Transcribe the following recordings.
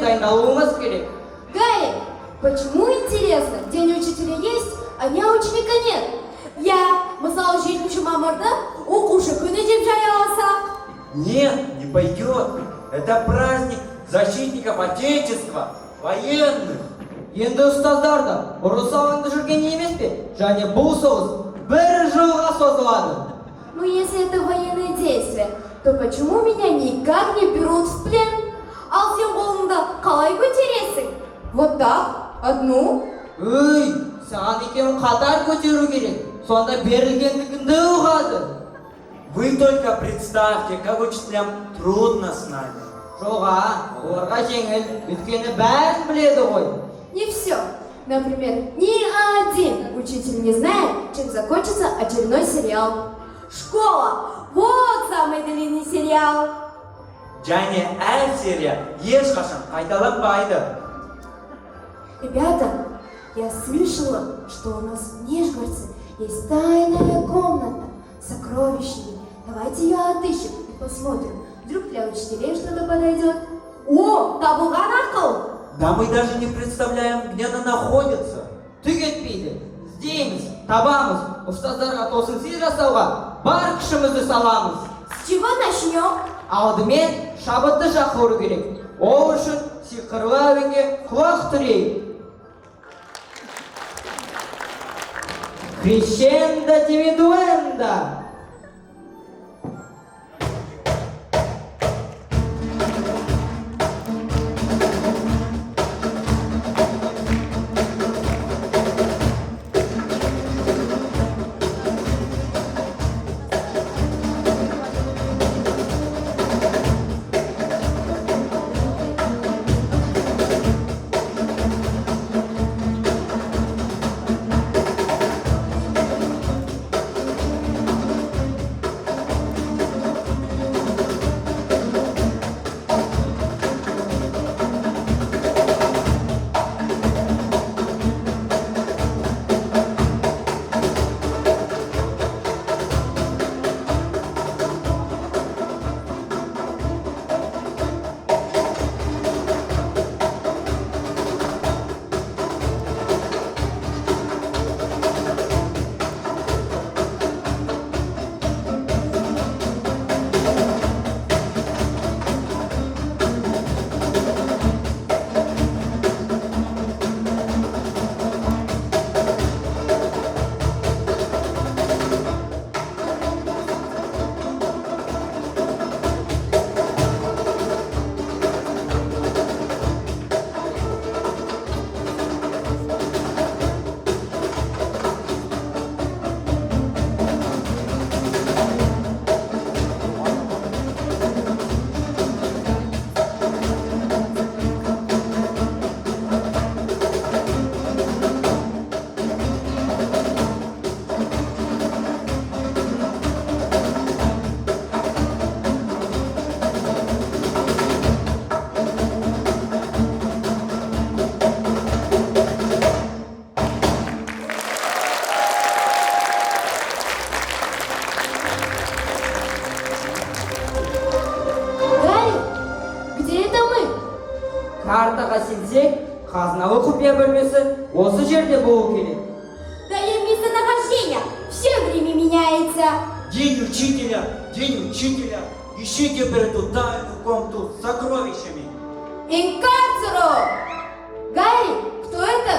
дайындалуымыз керек. Гарри, почему интересно? День учителя есть, а дня ученика нет. Я, мысалы 7 мамырда оқушы күні деп жарияласақ. Нет, не пойдет. Это праздник защитников Отечества, военных. Енді ұстаздар да ұрыс алаңда жүрген емес пе? Және бұл соғыс 1 жылға созылады. Ну, если это военные действия, то почему меня никак не берут в плен? Ал сен қолыңда қалай көтересің? Вот так, одну? Өй, саған екеуін қатар көтеру керек. Сонда берілгендігіңді ұғады. Вы только представьте, как учителям трудно с нами. Жоға, оларға жеңіл, өйткені бәрін біледі ғой. Не все. Например, ни один учитель не знает, чем закончится очередной сериал. Школа. Вот самый длинный сериал. Және әр серия ешқашан қайталанбайды. Ребята, я слышала, что у нас в Нижгородце есть тайная комната с сокровищами. Давайте ее отыщем и посмотрим. Вдруг для учителей что-то подойдет. О, табылған ақыл! Да мы даже не представляем, где она находится. Түк етпейді. Іздейміз, табамыз, ұстаздарға тосынсыз жасауға бар күшімізді саламыз. С чего начнем? Алдымен шабытты шақыру керек. Ол үшін сиқырлы әуенге құлақ түрейік. Крещендо дивидуендо. Картаға сенсек, қазыналы құпия бөлмесі осы жерде болу керек. Даем местонахождение. Все время меняется. День учителя, ищите эту тайную комнату с сокровищами. Инкарцеру! Гарри, кто это?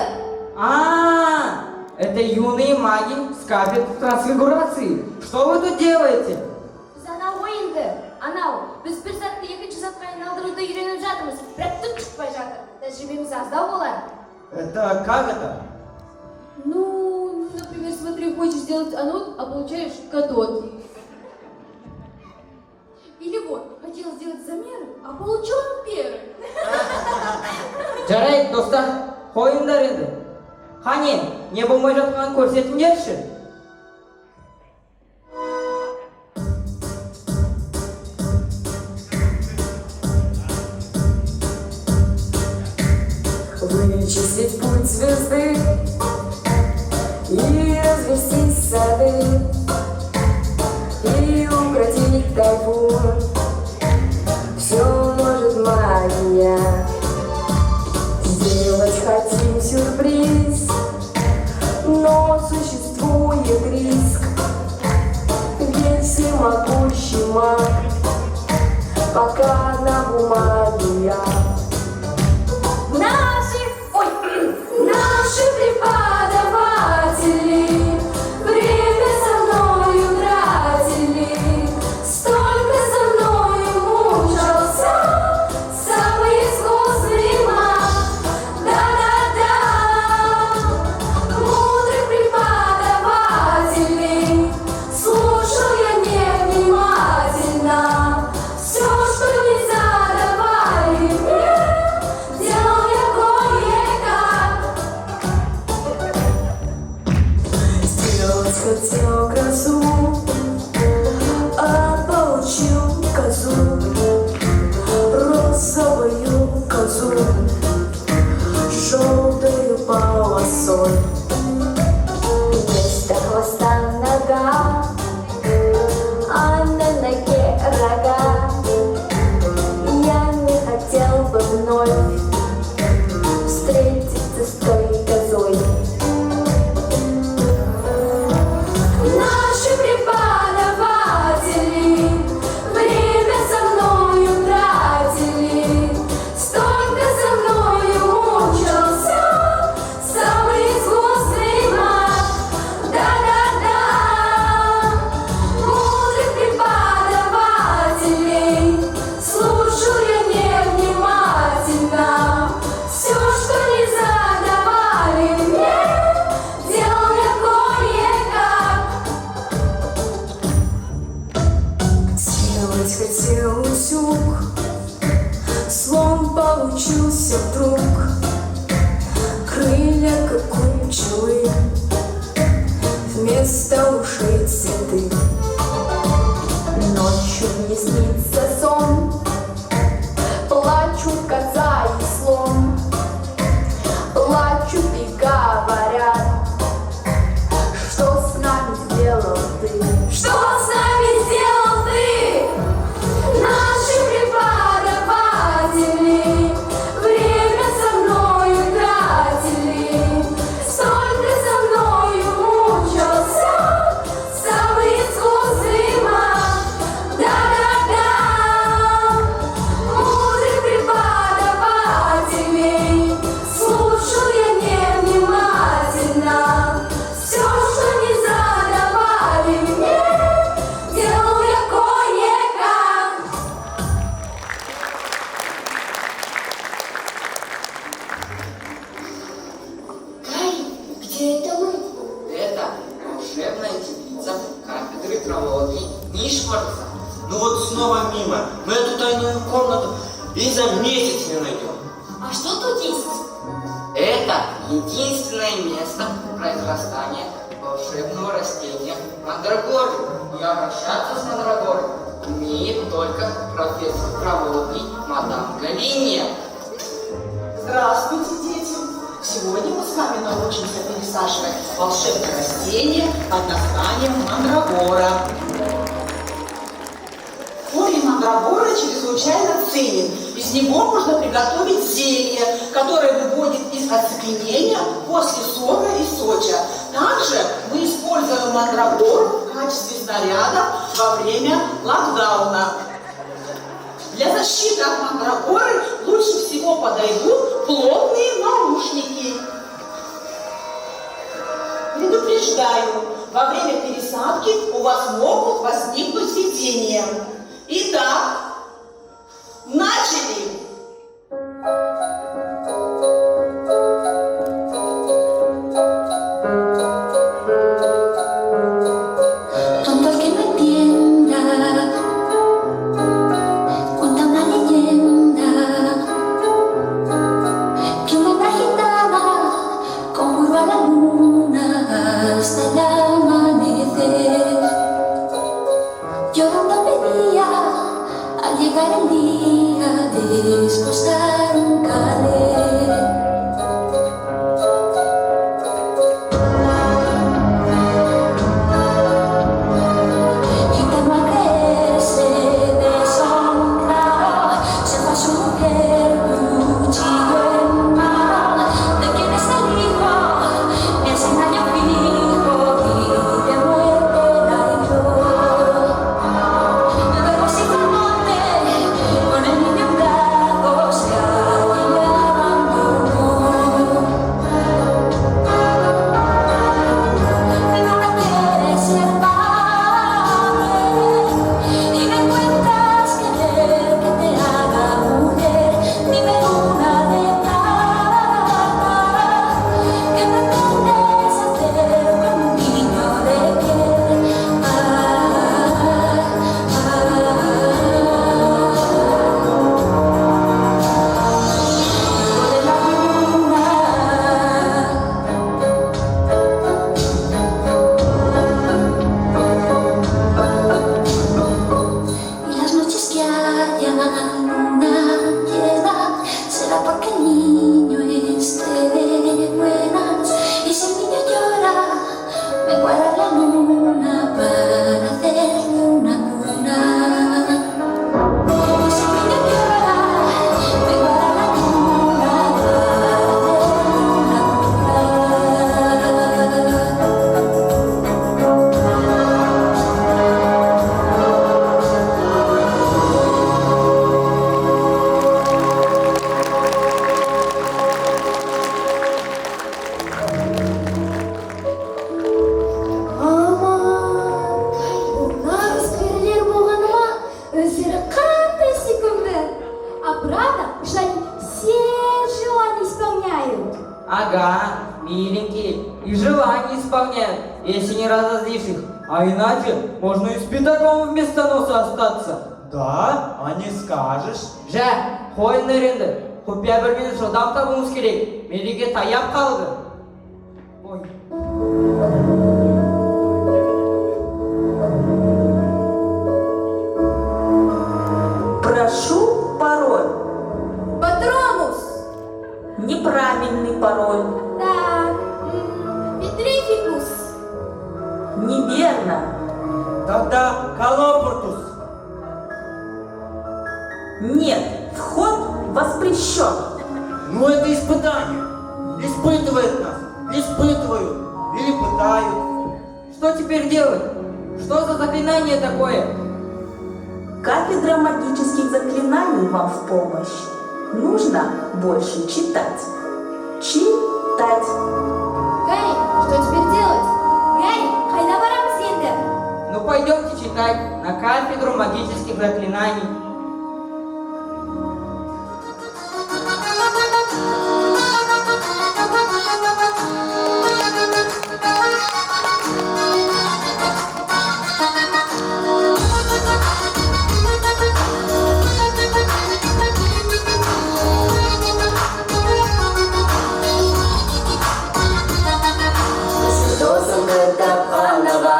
Это юные маги с кафедры трансфигурации. Что вы тут делаете? Анау, біз бір сәтті 2 сәтқа айналдыруды үйреніп жатырмыз. Бірақ түк шықпай жатыр. Тәжірибеміз аздау болар. Это как это? Ну, например, смотри, хочешь сделать анод, а получаешь катод. Или вот, хотел сделать замеры, а получил амперы. Жарайды, достар, қойыңдар енді. Қане, не болмай жатқанын көрсетіңдерші. Вычислить путь звезды и развести сады, и укротить тайфун. Все может магия, хотел грозу, а получил козу, розовую козу, желтую полосой. Вместо хвоста нога, а на ноге рога. Я не хотел бы вновь встретиться с той козой. Наши преподаватели время со мною тратили, столько со мною мучился самый искусный маг. Да-да-да, мудрых преподавателей слушал я невнимательно. Все, что не задавали мне, делал я кое-как. Сделать хотел утюг, слон получился вдруг. Крылья, как у пчелы, вместо ушей цветы. Ночью мне снится сон, плачут коза и слон, плачут и говорят, что с нами сделал ты? Что с нами сделал ты? Наши преподаватели время со мною тратили, столько со мною мучился самый искусный маг. Да-да-да, мудрых преподавателей слушал я невнимательно. Все, что не задавали мне, делал я кое-как. Кай, где это мы? Это волшебная теплица кафедры травологии Нишварца. Ну вот снова мимо. Мы эту тайную комнату и за месяц не найдем. А что тут есть? Это единственное место произрастания волшебного растения мандрагоры. И обращаться с мандрагорой умеет только профессор травологии мадам Галиния. Здравствуйте, дети! Сегодня мы с вами научимся пересаживать волшебное растение под названием мандрагора. Корень мандрагоры чрезвычайно ценен. Из него можно приготовить зелье, которое выводит из оцепенения после сока и соча. Также мы используем мандрагору в качестве снаряда во время локдауна. Для защиты от мандрагоры лучше всего подойдут плотные наушники. Предупреждаю, во время пересадки у вас могут возникнуть видения. Итак, начали! Tonto el que no entienda, cuenta una leyenda que una gitana conjuró a la luna hasta el amanecer. Llorando pedía a и желания исполняют, если не разозлишь их. А иначе можно и с пятаком вместо носа остаться. Да, а не скажешь. Жә, қойыңдар енді. Құпия бірмен жылдам табуымыз керек. Мереке таяп қалды. Ой. Прошу пароль. Патронус! Неправильный пароль. Так, Петрификус. Неверно. Тогда колопортус. Нет, вход воспрещен. Ну это испытание. Испытывает нас. Испытывают. Или пытают. Что теперь делать? Что за заклинание такое? Кафедра магических заклинаний вам в помощь. Нужно больше читать. Читать. Гарри, что теперь делать? Гарри, қайда барамыз енді? Ну пойдемте читать на кафедру магических заклинаний. Do'stim kitobxonaga,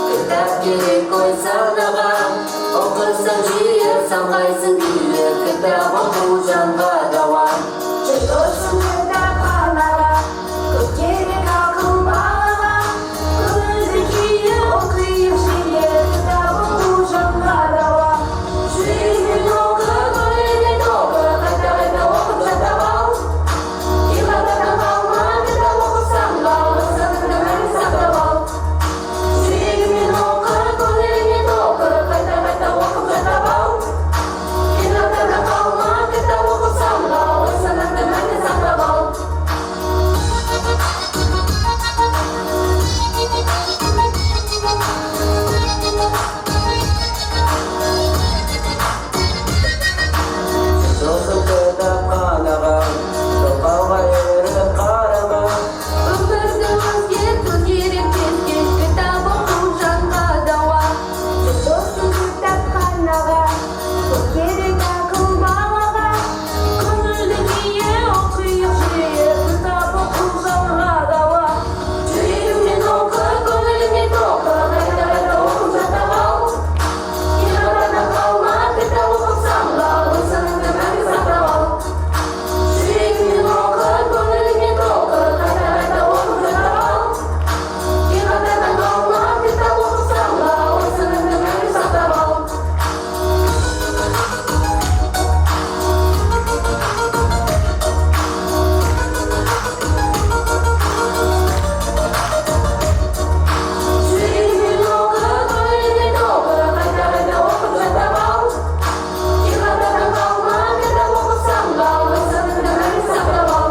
kitob kerak qo'ysanaga, o'qisang jiyirsan qaysin kuyib, kitob o'quvchanga davom. Do'stim kitobxonaga, ko'p kerak aql bolaga, ko'zi kiyib o'qiyib jiyib, kitob o'quvchanga davom. Shuning o'qib, qo'lingni to'qib, qayta-qayta o'qib jadavom. Yig'ladan qolma, kitob o'qisang bo'lsa, nimani saqlab ol. Shuning o'qib, qo'lingni to'qib, qayta-qayta o'qib jadavom. Yig'ladan qolma, kitob o'qisang bo'lsa, nimani saqlab ol. Do'stim kitobxonaga, to'qolga erib qarama. Do'stim kitobxonaga, ko'p kerak aql bolaga, ko'ngilni kiyib o'qiyib jiyib, kitob o'quvchanga davom. Shuning o'qib, qo'lingni to'qib, qayta-qayta o'qib jadavom. Yig'ladan qolma, kitob o'qisang bo'lsa, nimani saqlab ol. Shuning o'qib, qo'lingni to'qib, qayta-qayta o'qib jadavom. Yig'ladan qolma, kitob o'qisang bo'lsa, nimani saqlab ol. Shuning o'qib, qo'lingni to'qib, qayta-qayta o'qib jadavom. Yig'ladan qolma, kitob o'qisang bo'lsa, nimani saqlab ol.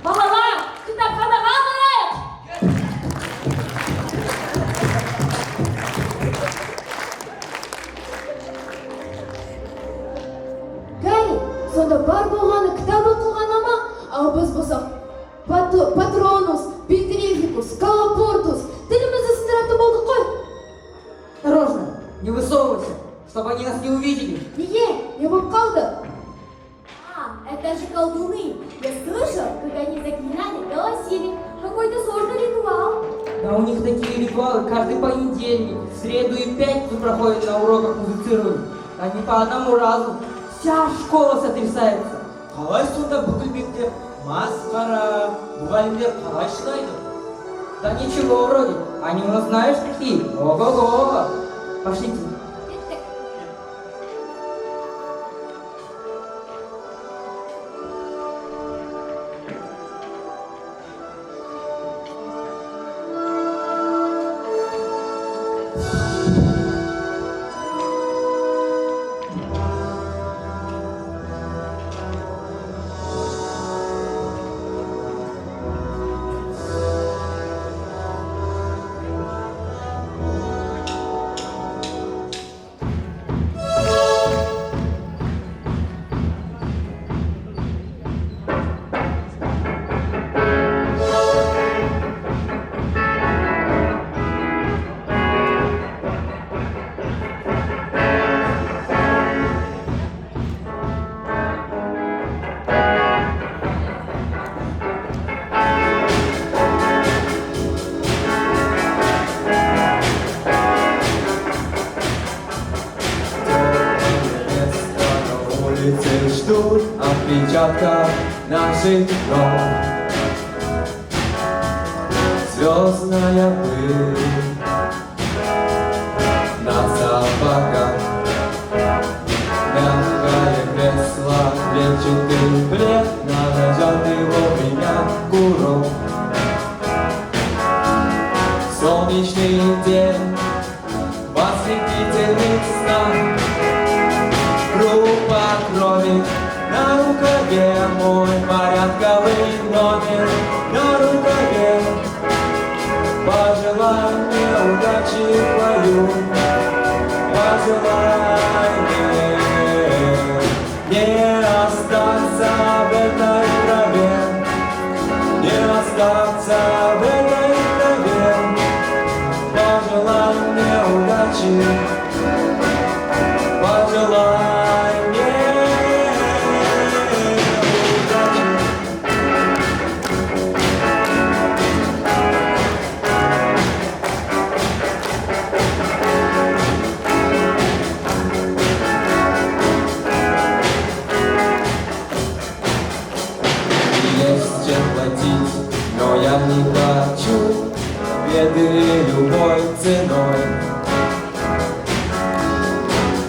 Балалар, кітапханаға барайық! Гарри, сонда бар болғаны кітап оқылғаны ма? Ал біз болсақ Патронус, Петрификус, Колопортус тілімізді сындыратын болдық қой. Осторожно, не высовывайся, чтобы они нас не увидели. Неге, не болып қалды? Это же колдуны. Я слышал, как они заклинали, голосили. Какой-то сложный ритуал. Да у них такие ритуалы каждый понедельник, в среду и пятницу проходят на уроках музицирования. Они по одному разу. Вся школа сотрясается. Қалай сонда бүкіл мектеп масқара, мұғалімдер қалай шыдайды? Да ничего вроде. Они у нас знаешь какие? Ого-го. Пошлите. площадка наших дом. Звездная пыль на сапогах, мягкое кресло, клетчатый плед, надежный вовремя курок. Солнечный день в ослепительных снах, группа крови на рукаве, мой порядковый номер на рукаве. Пожелай мне удачи твою, пожелай мне не остаться в этой траве, не остаться в этой траве. Пожелай мне удачи, пожелай мне удачи. Есть чем платить, но я не хочу беды любой ценой.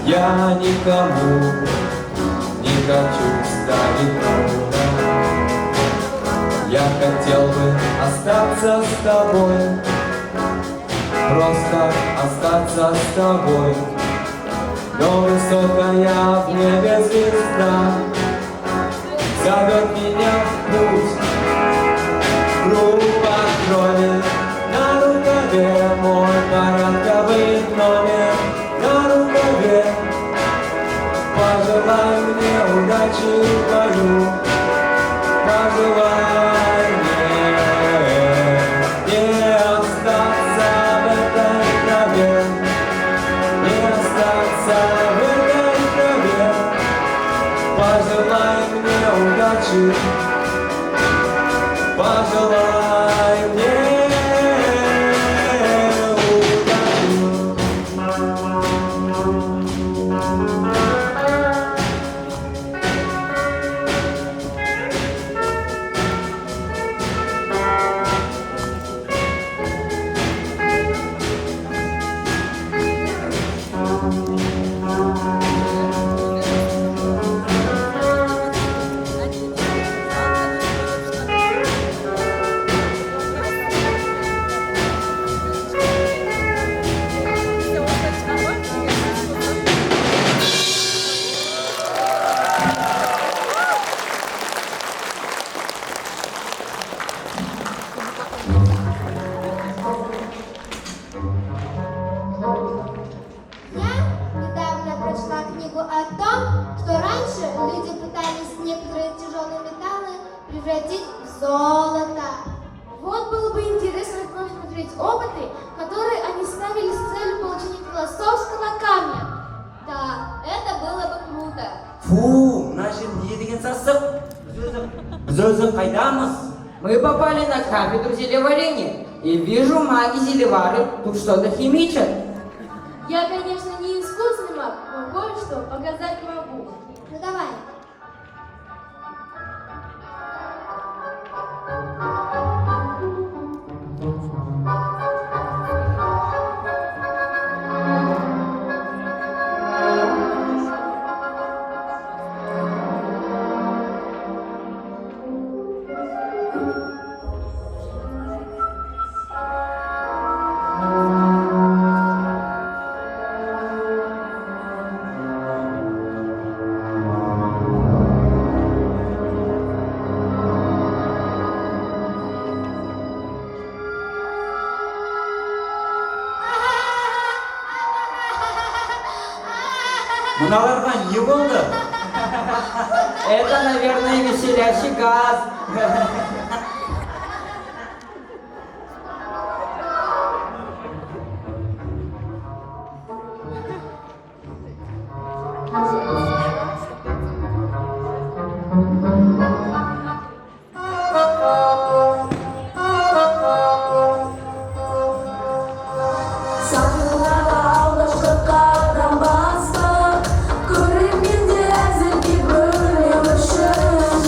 Я никому не хочу ставить трудно. Я хотел бы остаться с тобой, просто остаться с тобой. Но высокая в небе звезда зовет меня в путь. Группа крови на рукаве, мой порядковый номер на рукаве. Пожелай мне удачи твою, пожелай мне не остаться в этой траве, не остаться в этой траве. Пожелай мне удачи, пожелай мне удачи. Я недавно прочла книгу о том, что раньше люди пытались некоторые тяжелые металлы превратить в золото. Вот было бы интересно посмотреть опыты, которые они ставили с целью получения философского камня. Да, это было бы круто. Фу, мына жер не деген сасық? Біз өзі қайдамыз? Мы попали на кафедру зелеварения, и вижу маги-зелевары тут что-то химичат. Я, конечно, не искусный маг, но кое-что показать могу. Ну давай. Мыналарға не болды? Это, наверное, веселящий газ. Көрерменде әзілге бөле өшін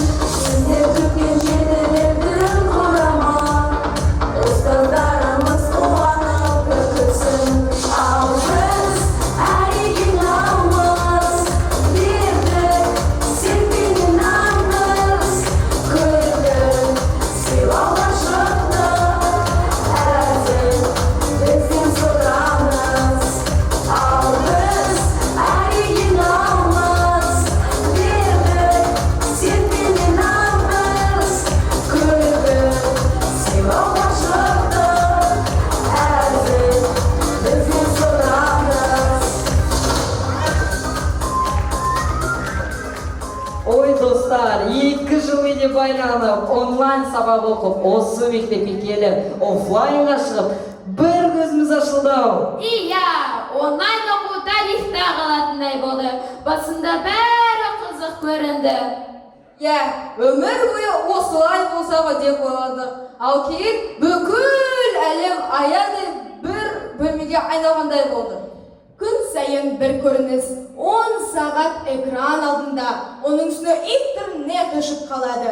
сабақ оқып, осы мектепке келіп, офлайнға шығып, бір көзіміз ашылды-ау. Iya, onlayn оқу тарихта қалатындай болды. Басында бәрі қызық көрінді. Өмір бойы осылай болса ғой деп ойладық. Ал кейін бүкіл әлем аядай бір бөлмеге айналғандай болды. Күн сайын бір көрініс, 10 сағат экран алдында, оның үстіне интернет өшіп қалады.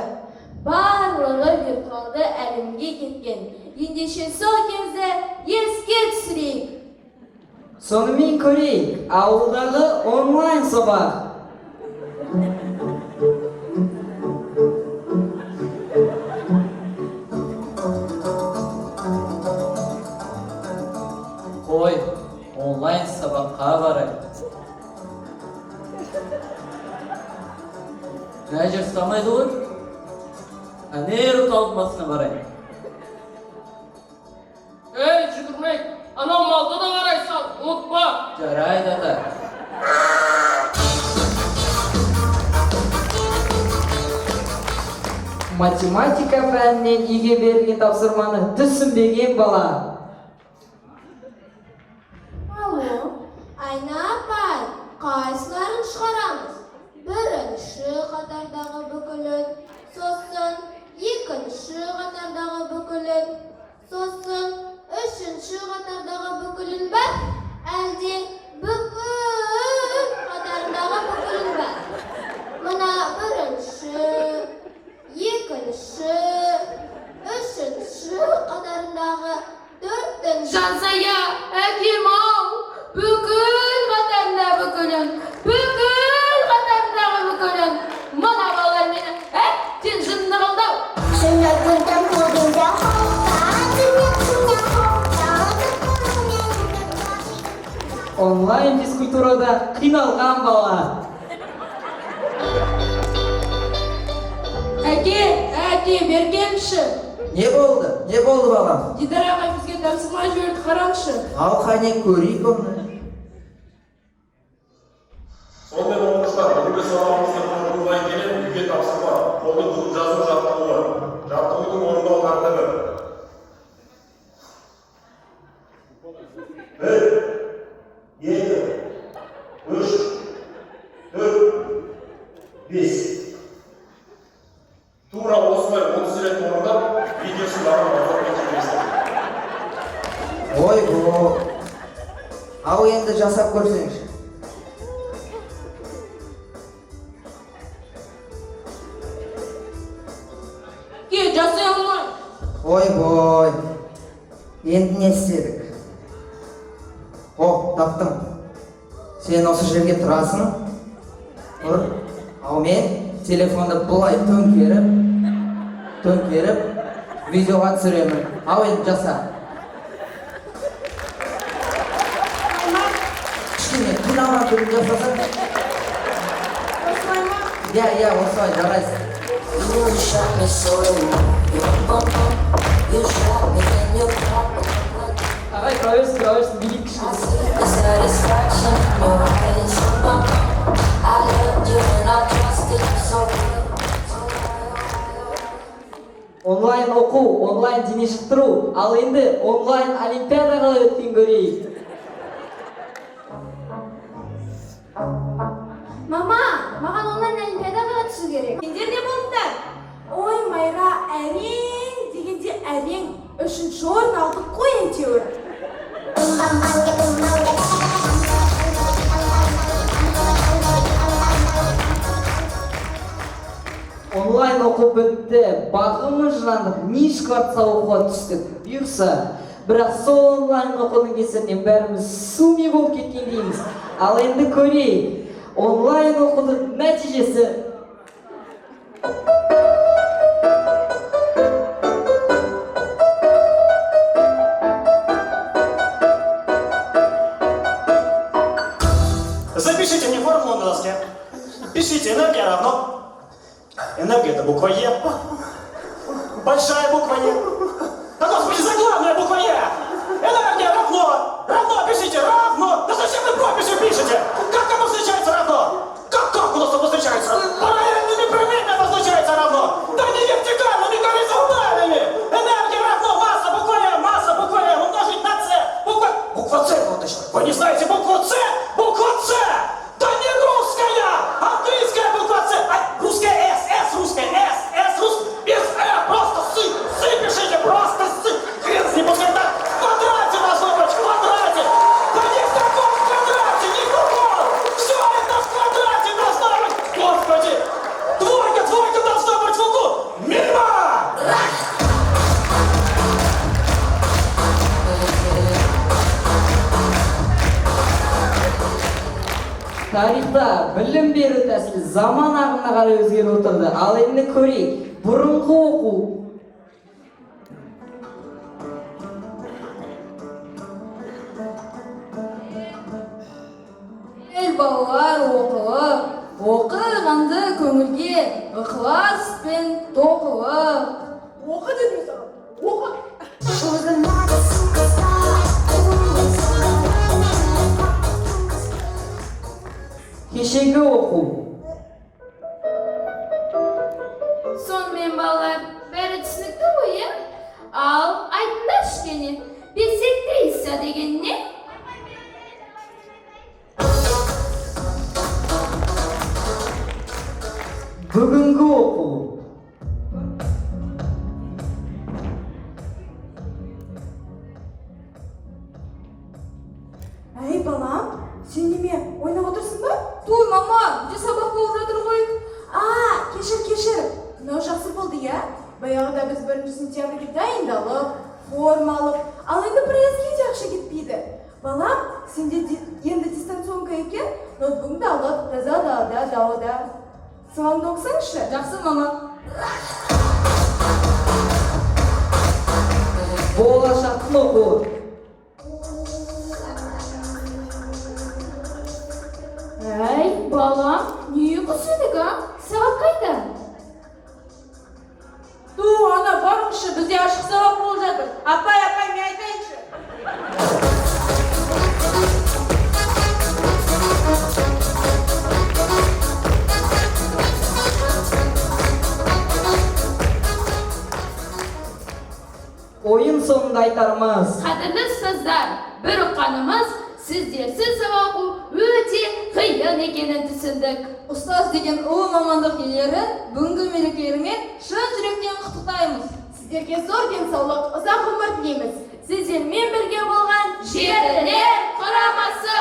Барлығы виртуалды әлемге кеткен. Ендеше сол кезде еске түсірейік. Сонымен көрейік, ауылдағы онлайн сабақ. Қой, онлайн сабаққа барайық. Нәжір ұстамайды ғой? Әнер ұталмасына барайық. Ей, жүгірмек, анау малды да қарайсың, ұмытпа. Жарайды ата. Математика пәнінен үйге берілген тапсырманы түсінбеген бала. Алло, Айна апай, қайсыларын шығарамыз? Бірінші қатардағы бүкілін, сосын екінші қатардағы бүкілін, сосын үшінші қатардағы бүкілін бар, әлде бүкіл қатардағы бүкілін бар. Мына бірінші, екінші, үшінші қатарындағы төртінші. Жансая, әкем-ау, бүкіл қатарында бүкілін, бүкіл қатарындағы бүкілін. Мына балалар мені әттен жынды қылды-ау. Онлайн физкультурада қиналған бала. Әке, бергенші. Не болды? Не болды балам? Дидар ағай бізге тапсырма жіберді, қараңшы. Ал қане көрейік оны. Сондай оқушылар, бүгінгі сабағымызда онлайн келіп, үйге тапсырма, қолды бүгін жазу жаттығуы. Жаттығудың орындау тәртібі. 1, 2, 3, 4, 5. Тура осылай 30 рет орындап, видеосын барын бақылап кетірмесін. Ой, бұл. Ал енді жасап көрсеңші. Жасай алмай. Ой, енді не істедік? Таптым. Сен осы жерге тұрасың. Тұр. Ал мен телефонды бұлай төңкеріп, видеоға түсіремін. Ал енді жаса. Кішкене қиналған түрін жасасаң. Осылай ма? Иә, осылай жарайсың. Ағай, проверсің, билік кішкене. Онлайн оқу, онлайн дене шықтыру, ал енді онлайн олимпиадаға өткен көрейік. Мама, маған онлайн олимпиадаға түсу керек. Сендер не болдыңдар? Ой, Майра, әрең дегенде әрең. 3-ші орын алдық қой әйтеуір. Онлайн оқу бітті, бағымыз жандық, ниш квартса оқуға түстік. Бұйырса, бірақ сол онлайн оқудың кесірінен бәріміз суми болып кеткен дейміз. Ал енді көрейік, онлайн оқудың нәтижесі. Запишите мне формулу на доске. Пишите, энергия равно. Энергия — это буква Е. Большая буква Е. Да господи, заглавная буква Е. Энергия равно. Равно пишите, равно. Да зачем вы прописью пишете? Как обозначается равно? Как у нас обозначается? Параллельными прямыми обозначается равно. Тарихта білім беру тәсілі заман ағымына қарай өзгеріп отырды. Ал енді көрейік, бұрынғы оқу. Балалар оқылып, оқығанды көңілге ықылас пен тоқылып. Оқы дедім саған, оқы. Кешегі оқу. Сонымен балалар, бәрі түсінікті ғой, иә? Ал айтыңдаршы кені, бисектриса деген не? Бүгінгі оқу. Әй балам, сен неме ойнап отырсың ба? Той, мама, бізде сабақ болып жатыр ғой. Кешір. Мынау жақсы болды, иә? Баяғыда біз 1 сентябрьге дайындалып, форма алып, ал енді проездге де ақша кетпейді. Балам, сенде енді дистанционка екен, ноутбугыңды алып, таза далада. Сабағыңды оқысаңшы. Жақсы, мама. Болашақтың оқуы. Әй, балам, не ұйқысыдық, а? Сағат қайда? Ана барыңшы, бізде ашық сабақ болып жатыр. Апай, мен айтайыншы. Ойын соңында айтармыз. Қадірлі ұстаздар, бір ұққанымыз, сіздерсіз сабақ оқу өте қиын екенін түсіндік. Ұстаз деген ұлы мамандық иелерін бүгінгі мерекелерімен шын жүректен құттықтаймыз. Сіздерге зор денсаулық, ұзақ ғұмыр тілейміз. Сіздермен бірге болған жетілер құрамасы.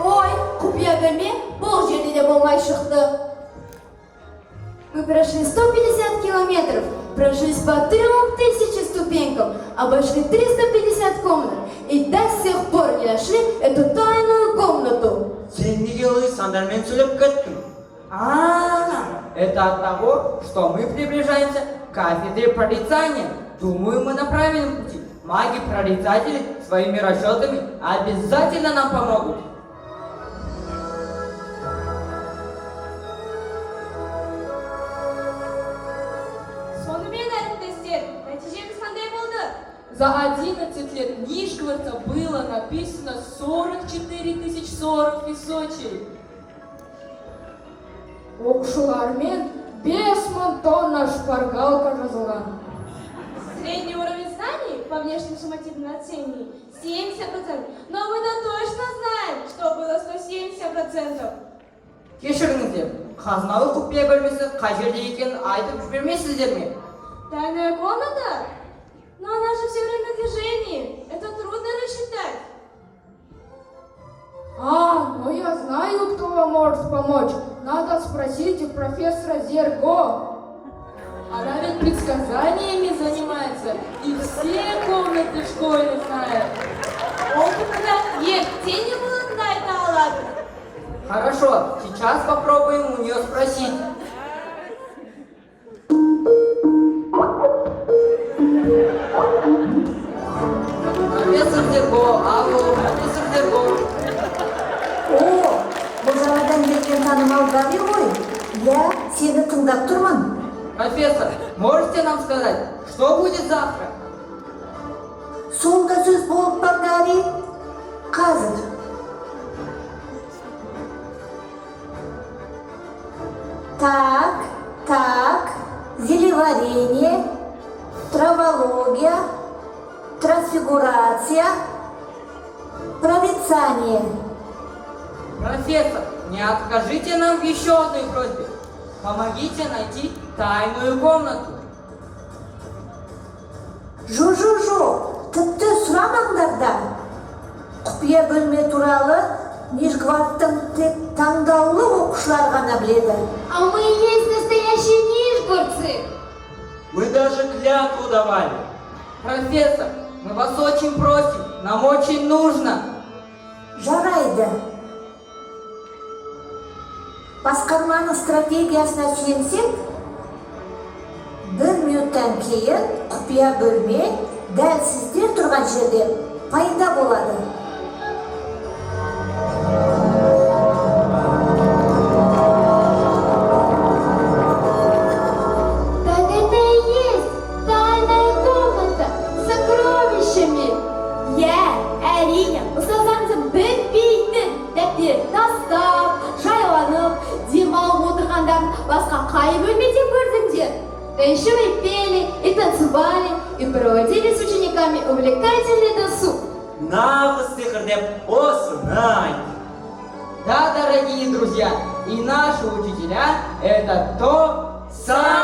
Ой, құпия бөлме бұл жерде де болмай шықты. Мы прошли 150 километров, прошлись по 3000 ступенькам, обошли 350 комнат и до сих пор не нашли эту тайную комнату. Сен неге олай сандармен сөйлеп кеттің? Это от того, что мы приближаемся к кафедре прорицания. Думаю, мы на правильном пути. Маги-прорицатели своими расчетами обязательно нам помогут. Сонымен әріптестер, нәтижеміз қандай болды? За 11 лет Нижгородца было написано 44 040 песочей. Оқушылармен 5000 тонна шпаргалка жазылған. Средний уровень знаний по внешним суммативным оцениванию 70%. Но мы-то точно знаем, что было 170%. Кешіріңіздер, қазыналы құпия бөлмесі қай жерде екенін айтып жібермейсіздер ме? Тайная комната? Но она же все время в движении. Это трудно рассчитать. Ну я знаю, кто вам может помочь. Надо спросить у профессора Зерго. Она ведь предсказаниями занимается и все комнаты в школе знает. Ертение будут знать на Аллахе. Хорошо, сейчас попробуем у нее спросить. Профессор Зерго, алло, профессор Зерго. Бұл жаңадан келген танымал ғали ғой. Я сені тыңдап тұрмын. Профессор, можете нам сказать, что будет завтра? Сол да сөз болып па, ғали? Қазір. Так, зелеварение, травология, трансфигурация, прорицание. Профессор, не откажите нам в еще одной просьбе. Помогите найти тайную комнату. Жо, тіпті сұрамаңдар да. құпия бөлме туралы Нижгвардтың тек таңдаулы оқушылар ғана біледі. А мы и есть настоящие нижгородцы. Мы даже клятву давали. Профессор, мы вас очень просим, нам очень нужно. Жарайды. Басқарманың стратегиясына сүйенсек, 1 минуттан кейін құпия бөлме дәл сіздер тұрған жерде пайда болады. Так это и есть тайная комната с сокровищами. Әрине, ұстазаңызым бітпейтін дәптер тастап, жайланып, демалып отырғандарын басқа қай бөлмеде көрдіңдер? Да еще и пели, и танцевали, и проводили с учениками увлекательный досуг. Нағыз сиқыр деп осыны айт. Да, дорогие друзья, и наши учителя — это то самое.